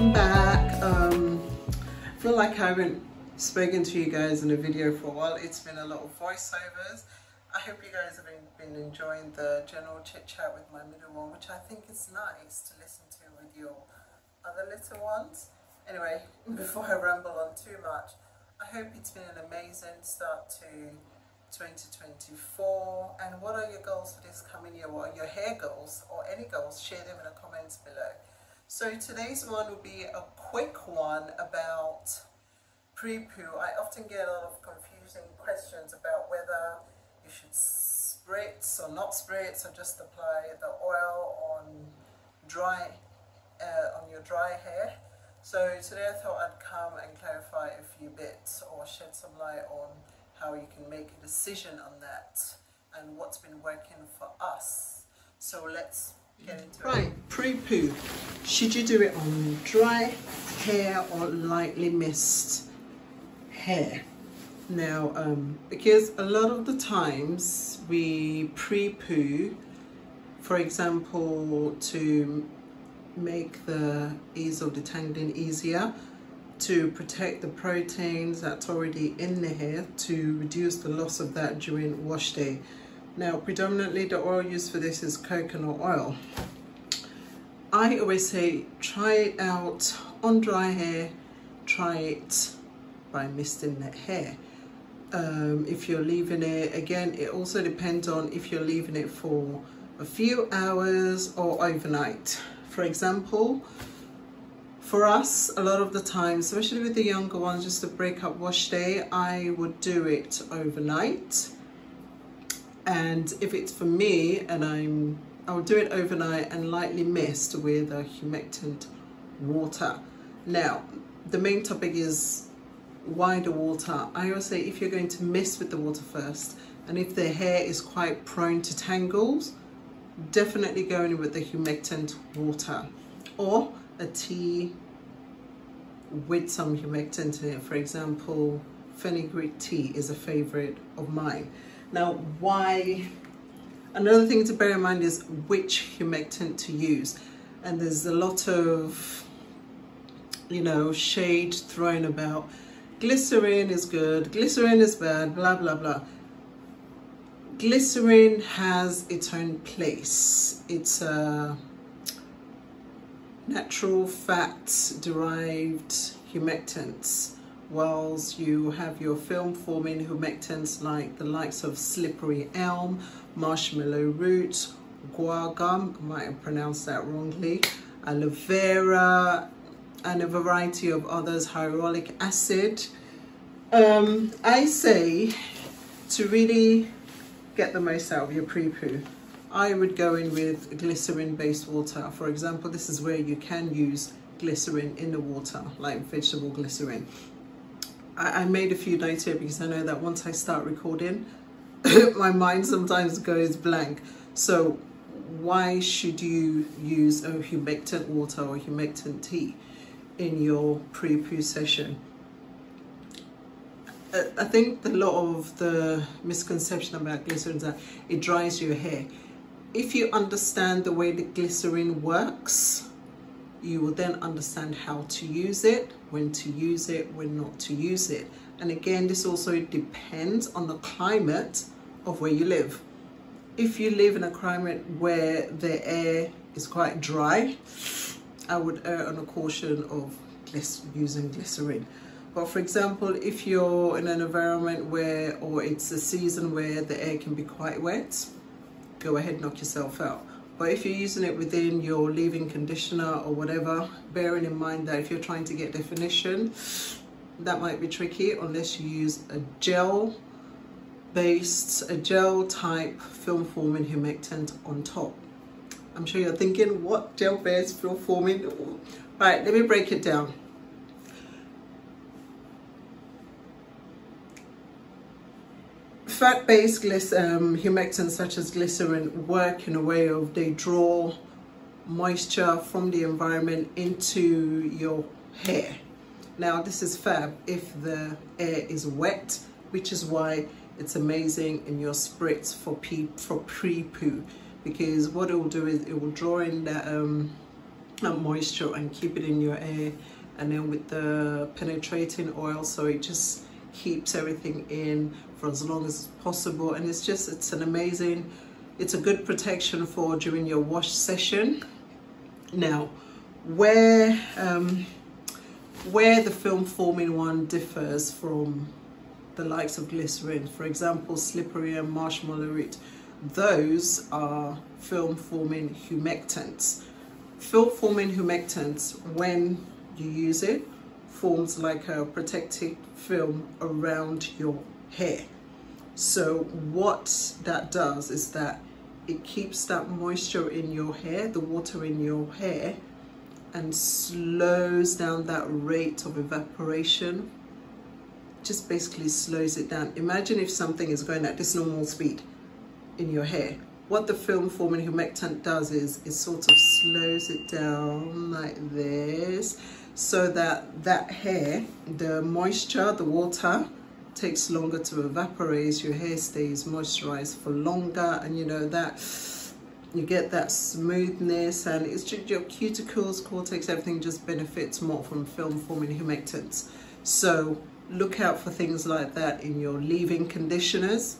welcome back. I feel like I haven't spoken to you guys in a video for a while. It's been a lot of voiceovers. I hope you guys have been enjoying the general chit chat with my middle one, which I think is nice to listen to with your other little ones. Anyway, before I ramble on too much, I hope it's been an amazing start to 2024. And what are your goals for this coming year? What are your hair goals or any goals? Share them in the comments below. So today's one will be a quick one about Prepoo. I often get a lot of confusing questions about whether you should spritz or not spritz, or just apply the oil on your dry hair. So today I thought I'd come and clarify a few bits or shed some light on how you can make a decision on that and what's been working for us. So let's get into it. Right, Prepoo. Should you do it on dry hair or lightly mist hair? Now, because a lot of the times we Prepoo, for example, to make the ease of detangling easier, to protect the proteins that's already in the hair, to reduce the loss of that during wash day. Now, predominantly the oil used for this is coconut oil. I always say try it out on dry hair, try it by misting the hair. If you're leaving it, again, it also depends on if you're leaving it for a few hours or overnight. For example, for us, a lot of the time, especially with the younger ones, just to break up wash day, I would do it overnight. And if it's for me, and I would do it overnight and lightly mist with a humectant water. Now, the main topic is why the water. I always say if you're going to mist with the water first, and if the hair is quite prone to tangles, definitely go in with the humectant water, or a tea with some humectant in it. For example, fenugreek tea is a favorite of mine. Now, why? Another thing to bear in mind is which humectant to use, and there's a lot of, you know, shade thrown about. Glycerine is good, glycerine is bad, blah blah blah. Glycerine has its own place. It's a natural fat derived humectants, whilst you have your film forming humectants like the likes of slippery elm, marshmallow root, guar gum, I might have pronounced that wrongly, aloe vera, and a variety of others, hyaluronic acid. I say to really get the most out of your Prepoo, I would go in with glycerin based water. For example, this is where you can use glycerin in the water, like vegetable glycerin. I made a few notes here because I know that once I start recording, my mind sometimes goes blank. So why should you use a humectant water or humectant tea in your Prepoo session? I think a lot of the misconception about glycerin is that it dries your hair. If you understand the way the glycerin works, you will then understand how to use it, when not to use it. And again, this also depends on the climate of where you live. If you live in a climate where the air is quite dry, I would err on a caution of using glycerin. But for example, if you're in an environment where, or it's a season where the air can be quite wet, go ahead, knock yourself out. But if you're using it within your leave-in conditioner or whatever, bearing in mind that if you're trying to get definition, that might be tricky unless you use a gel type film forming humectant on top. I'm sure you're thinking, what gel based film forming? Right, let me break it down. Fat-based humectants such as glycerin work in a way of they draw moisture from the environment into your hair. Now this is fab if the air is wet, which is why it's amazing in your spritz for Prepoo, because what it will do is it will draw in that moisture and keep it in your hair. And then with the penetrating oil, so it just keeps everything in for as long as possible. And it's an amazing, it's a good protection for during your wash session. Now, where the film forming one differs from the likes of glycerin, for example, slippery and marshmallow root, those are film forming humectants. Film forming humectants, when you use it, forms like a protective film around your hair. So what that does is that it keeps that moisture in your hair, the water in your hair, and slows down that rate of evaporation. Just basically slows it down. Imagine if something is going at this normal speed in your hair. What the film forming humectant does is it sort of slows it down like this, so that that hair, the moisture, the water, takes longer to evaporate. Your hair stays moisturized for longer, and you know that you get that smoothness, and it's just your cuticles, cortex, everything just benefits more from film forming humectants. So look out for things like that in your leave-in conditioners,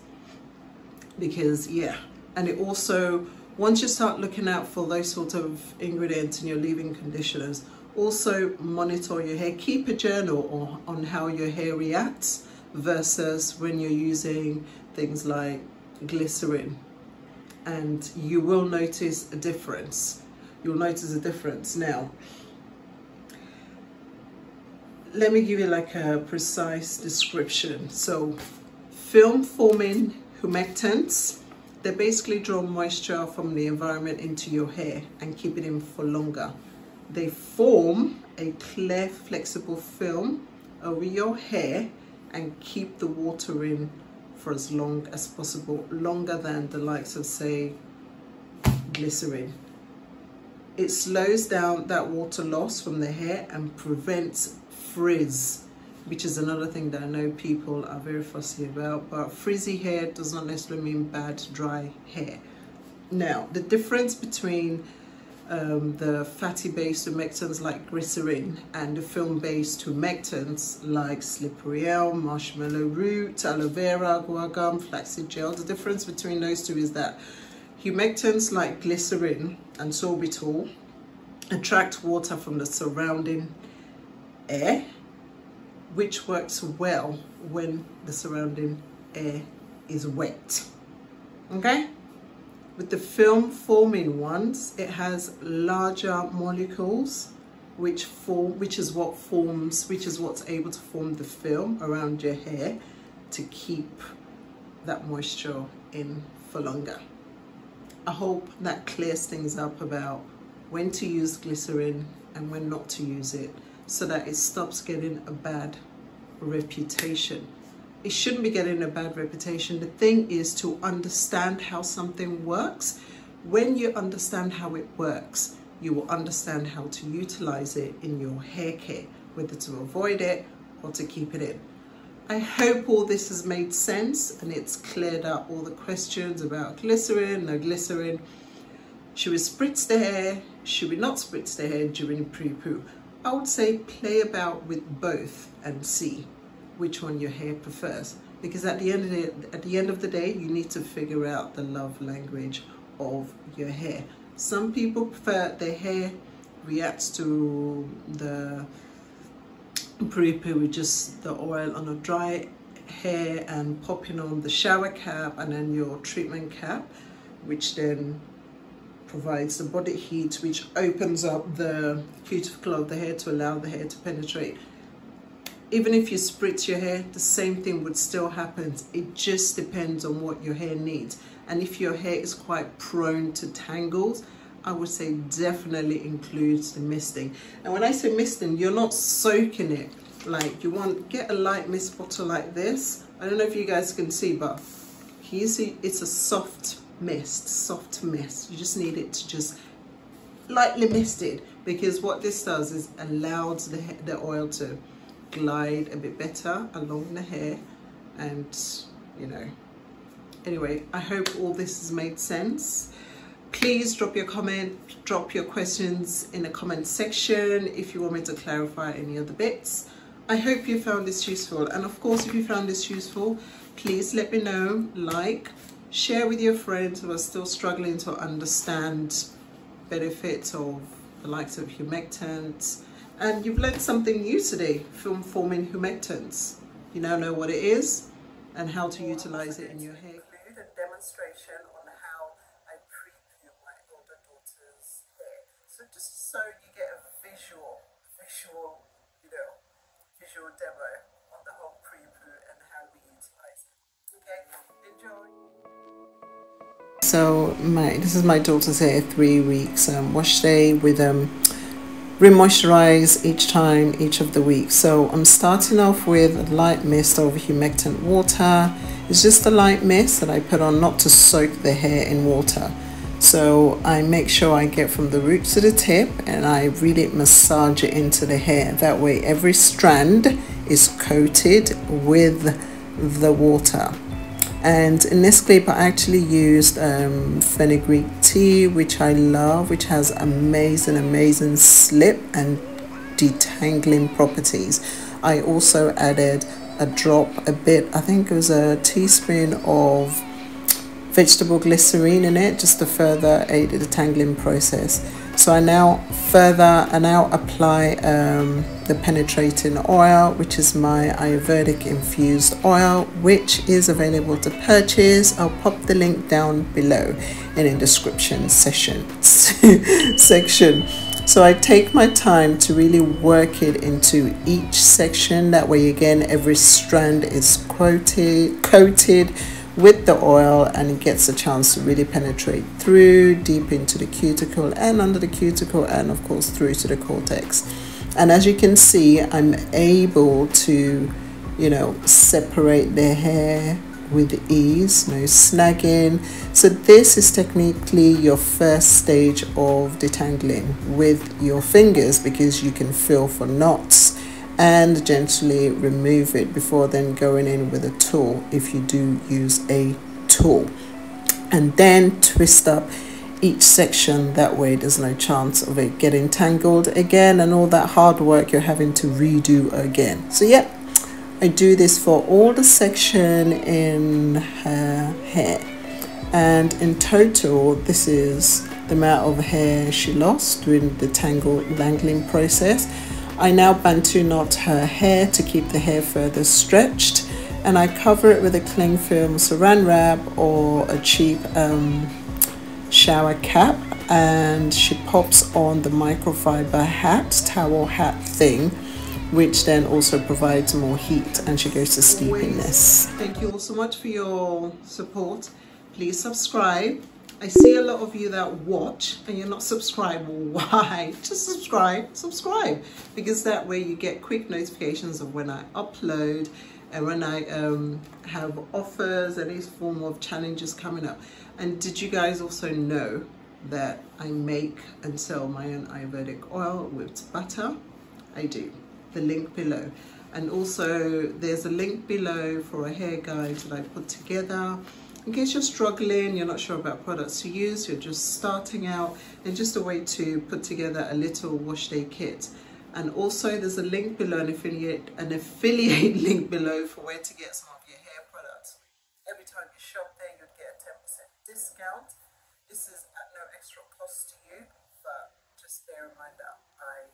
because yeah. And it also, once you start looking out for those sort of ingredients in your leave-in conditioners, also monitor your hair. Keep a journal on how your hair reacts versus when you're using things like glycerin, and you will notice a difference. You'll notice a difference. Now, let me give you like a precise description. So, film forming humectants, they basically draw moisture from the environment into your hair and keep it in for longer. They form a clear, flexible film over your hair and keep the water in for as long as possible, longer than the likes of, say, glycerin. It slows down that water loss from the hair and prevents frizz, which is another thing that I know people are very fussy about. But frizzy hair does not necessarily mean bad, dry hair. Now, the difference between the fatty-based humectants like glycerin and the film-based humectants like slippery elm, marshmallow root, aloe vera, guar gum, flaxseed gel, the difference between those two is that humectants like glycerin and sorbitol attract water from the surrounding air, which works well when the surrounding air is wet. Okay? With the film forming ones, it has larger molecules which is what's able to form the film around your hair to keep that moisture in for longer. I hope that clears things up about when to use glycerin and when not to use it, so that it stops getting a bad reputation. It shouldn't be getting a bad reputation. The thing is to understand how something works. When you understand how it works, you will understand how to utilize it in your hair care, whether to avoid it or to keep it in. I hope all this has made sense and it's cleared up all the questions about glycerin, no glycerin. Should we spritz the hair? Should we not spritz the hair during pre-poo? I would say play about with both and see which one your hair prefers, because at the end of the day, you need to figure out the love language of your hair. Some people prefer their hair reacts to the pre-poo with just the oil on a dry hair and popping on the shower cap and then your treatment cap, which then provides the body heat, which opens up the cuticle of the hair to allow the hair to penetrate. Even if you spritz your hair, the same thing would still happen. It just depends on what your hair needs. And if your hair is quite prone to tangles, I would say definitely includes the misting. And when I say misting, you're not soaking it. Like, you want, get a light mist bottle like this. I don't know if you guys can see, but can you see it's a soft mist, You just need it to just lightly mist it, because what this does is allows the oil to glide a bit better along the hair. And you know, anyway, I hope all this has made sense. Please drop your comment, drop your questions in the comment section if you want me to clarify any other bits. I hope you found this useful, and of course if you found this useful, please let me know, like, share with your friends who are still struggling to understand benefits of the likes of humectants, and you've learned something new today from forming humectants. You now know what it is and how to utilize it in your hair. Include a demonstration on how I prepoo my older daughter's hair. So just so you get a visual demo on the whole prepoo and how we utilize it. Okay, enjoy. So this is my daughter's hair, 3 weeks wash day with remoisturize each of the weeks. So I'm starting off with a light mist of humectant water. It's just a light mist that I put on, not to soak the hair in water. So I make sure I get from the roots to the tip and I really massage it into the hair. That way every strand is coated with the water. And in this clip I actually used fenugreek tea, which I love, which has amazing slip and detangling properties. I also added a bit, I think it was a teaspoon of vegetable glycerine in it, just to further aid the detangling process. So I now apply the penetrating oil, which is my Ayurvedic infused oil, which is available to purchase. I'll pop the link down below in the description section. So I take my time to really work it into each section. That way again every strand is coated with the oil, and it gets a chance to really penetrate through deep into the cuticle and under the cuticle, and of course through to the cortex. And as you can see, I'm able to, separate the hair with ease, no snagging. So this is technically your first stage of detangling with your fingers, because you can feel for knots and gently remove it before then going in with a tool, if you do use a tool, and then twist up each section. That way there's no chance of it getting tangled again and all that hard work you're having to redo again. So yeah, I do this for all the section in her hair, and in total this is the amount of hair she lost during the tangling process. I now Bantu knot her hair to keep the hair further stretched, and I cover it with a cling film saran wrap or a cheap shower cap, and she pops on the microfiber towel hat thing, which then also provides more heat, and she goes to sleep in this. Thank you all so much for your support. Please subscribe. I see a lot of you that watch and you're not subscribed. Why? Just subscribe, because that way you get quick notifications of when I upload and when I have offers, any form of challenges coming up. And did you guys also know that I make and sell my own Ayurvedic oil with butter? I do. The link below. And also there's a link below for a hair guide that I put together in case you're struggling, you're not sure about products to use, you're just starting out, and just a way to put together a little wash day kit. And also there's a link below, an affiliate link below for where to get some of your hair products. Every time you shop there, you'd get a 10% discount. This is at no extra cost to you, but just bear in mind that I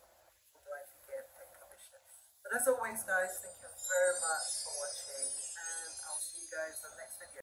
would like to get a commission. But as always guys, thank you very much for watching, and I'll see you guys in the next video.